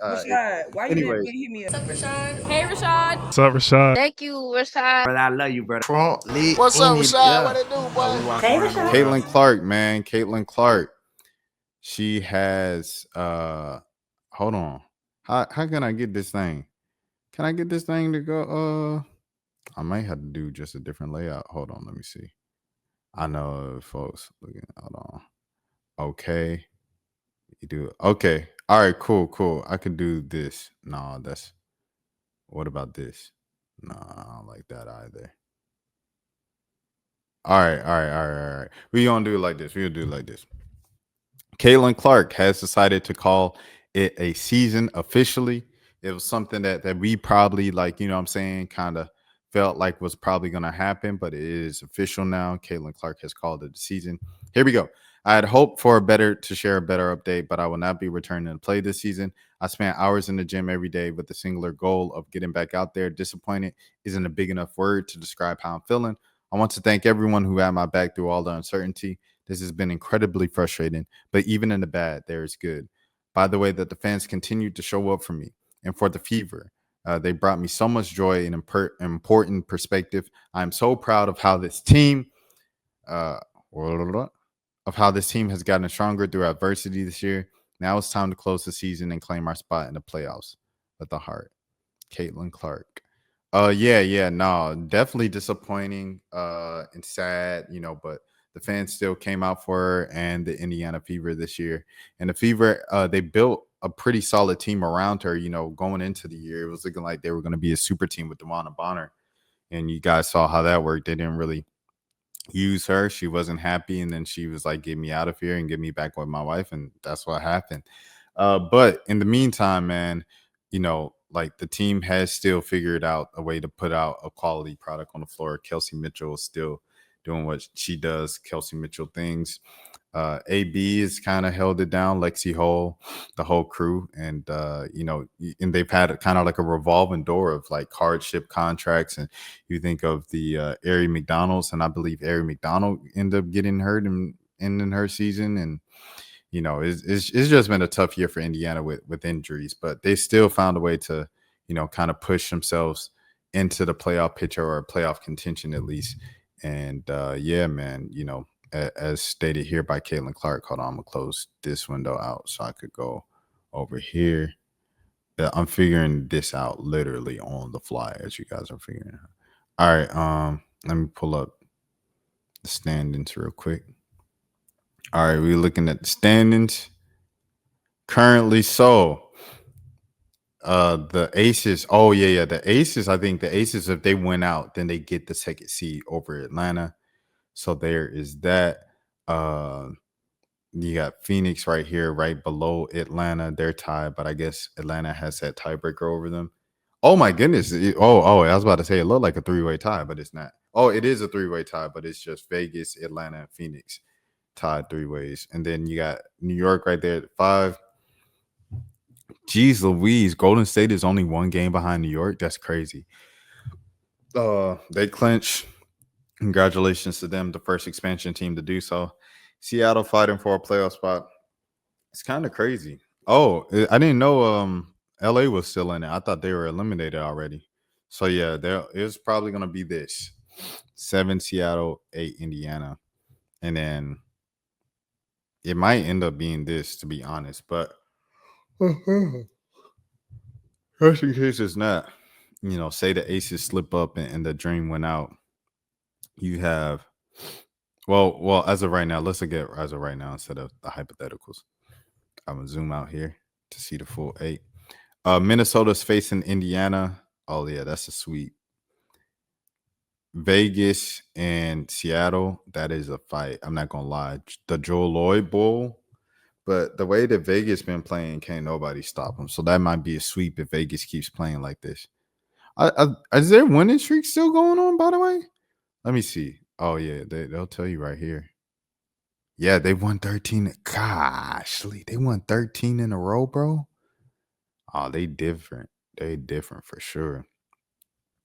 Rashad, why you didn't Anyways, hit me up? What's up, Rashad? Hey, Rashad. What's up, Rashad? Thank you, Rashad. brother, I love you, brother. What's up, Rashad? What it do, boy? Hey, Rashad. Caitlin Clark, man. Caitlin Clark. She has hold on. How can I get this thing? Can I get this thing to go? I might have to do just a different layout. Hold on, let me see. I know folks looking. Hold on. Okay. You do it. Okay. All right, cool. I can do this. No, that's what about this? No, I don't like that either. All right. We're gonna do it like this. We'll do it like this. Caitlin Clark has decided to call it a season officially. It was something that we probably like, you know what I'm saying, kind of felt like was probably going to happen, but it is official now. Caitlin Clark has called it a season. Here we go. I had hoped for to share a better update, but I will not be returning to play this season. I spent hours in the gym every day with the singular goal of getting back out there. Disappointed isn't a big enough word to describe how I'm feeling. I want to thank everyone who had my back through all the uncertainty. This has been incredibly frustrating, but even in the bad, there is good. By the way, that the fans continued to show up for me and for the fever. They brought me so much joy and important perspective. I'm so proud of how this team, has gotten stronger through adversity this year. Now it's time to close the season and claim our spot in the playoffs. With the heart, Caitlin Clark. No, definitely disappointing and sad, but the fans still came out for her and the Indiana Fever this year. And the Fever, they built a pretty solid team around her, going into the year. It was looking like they were going to be a super team with DeWanna Bonner. And you guys saw how that worked. They didn't really use her. She wasn't happy. And then she was like, get me out of here and get me back with my wife. And that's what happened. But in the meantime, man, like the team has still figured out a way to put out a quality product on the floor. Kelsey Mitchell is still doing what she does, Kelsey Mitchell things. AB has kind of held it down, Lexi Hole, the whole crew. And, and they've had kind of like a revolving door of like hardship contracts. And you think of the Ari McDonald's, and I believe Ari McDonald ended up getting hurt in her season. And, it's just been a tough year for Indiana with injuries, but they still found a way to, kind of push themselves into the playoff picture or playoff contention at least. And man, as stated here by Caitlin Clark, hold on, I'm gonna close this window out so I could go over here. I'm figuring this out literally on the fly as you guys are figuring it out. All right, let me pull up the standings real quick. All right, we're looking at the standings currently. So the Aces, the Aces, I think the Aces, if they win out, then they get the second seed over Atlanta. So there is that. You got Phoenix right here, right below Atlanta. They're tied, but I guess Atlanta has that tiebreaker over them. Oh my goodness. I was about to say it looked like a three-way tie, but it's not. Oh, it is a three-way tie, but it's just Vegas, Atlanta, and Phoenix tied three ways. And then you got New York right there at 5. Jeez Louise, Golden State is only one game behind New York. That's crazy. They clinch. Congratulations to them, the first expansion team to do so. Seattle fighting for a playoff spot. It's kind of crazy. Oh, I didn't know LA was still in it. I thought they were eliminated already. So yeah, it's probably gonna be this: 7 Seattle, 8 Indiana, and then it might end up being this, to be honest. But just in case it's not, say the Aces slip up and the Dream went out. You have, well, as of right now, let's look at as of right now instead of the hypotheticals. I'm gonna zoom out here to see the full 8. Minnesota's facing Indiana. Oh yeah, that's a sweep. Vegas and Seattle, that is a fight. I'm not gonna lie. The Joel Lloyd Bowl, but the way that Vegas been playing, can't nobody stop them. So that might be a sweep if Vegas keeps playing like this. Is their winning streak still going on, by the way? Let me see. Oh yeah, they'll tell you right here. Yeah, they won 13. Gosh, they won 13 in a row, bro. Oh, they different. They different for sure.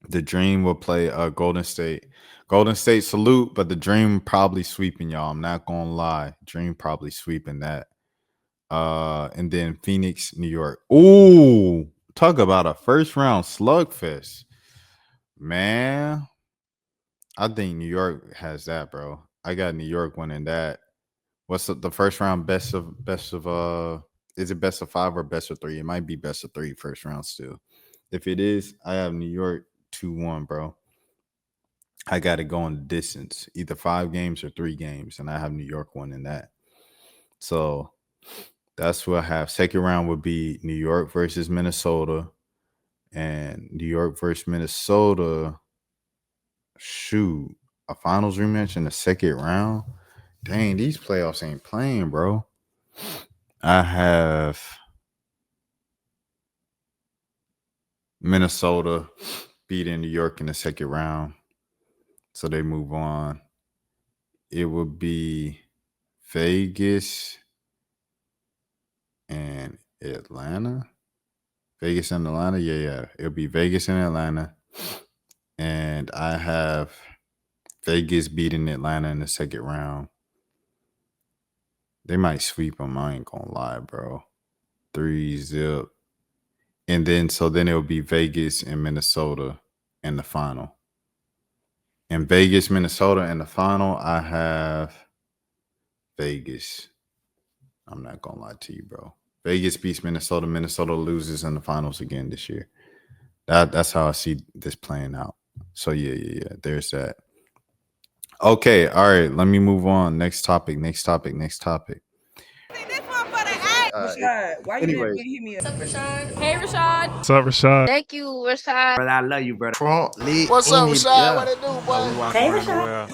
The Dream will play Golden State. Golden State salute, but the Dream probably sweeping y'all. I'm not gonna lie. Dream probably sweeping that. And then Phoenix, New York. Ooh, talk about a first round slugfest. Man, I think New York has that, bro. I got New York winning that. What's the first round best of is it best of 5 or best of 3? It might be best of 3 first round still. If it is, I have New York 2-1, bro. I got to go in the distance, either 5 games or 3 games, and I have New York winning that. So that's what I have. Second round would be New York versus Minnesota, and New York versus Minnesota. Shoot, a finals rematch in the second round. Dang, these playoffs ain't playing, bro. I have Minnesota beating New York in the second round, so they move on. It would be Vegas and Atlanta. Vegas and Atlanta, yeah. It'll be Vegas and Atlanta, and I have Vegas beating Atlanta in the second round. They might sweep them. I ain't gonna lie, bro. 3-0. And then it'll be Vegas and Minnesota in the final. In Vegas, Minnesota in the final, I have Vegas. I'm not gonna lie to you, bro. Vegas beats Minnesota. Minnesota loses in the finals again this year. That's how I see this playing out. So yeah. There's that. Okay, all right. Let me move on. Next topic. Rashad, why you didn't hit me up? Hey, Rashad. What's up, Rashad? Thank you, Rashad. Brother, I love you, brother. Front lit. What's up, Rashad? Yeah. What it do, boy? Hey, Rashad.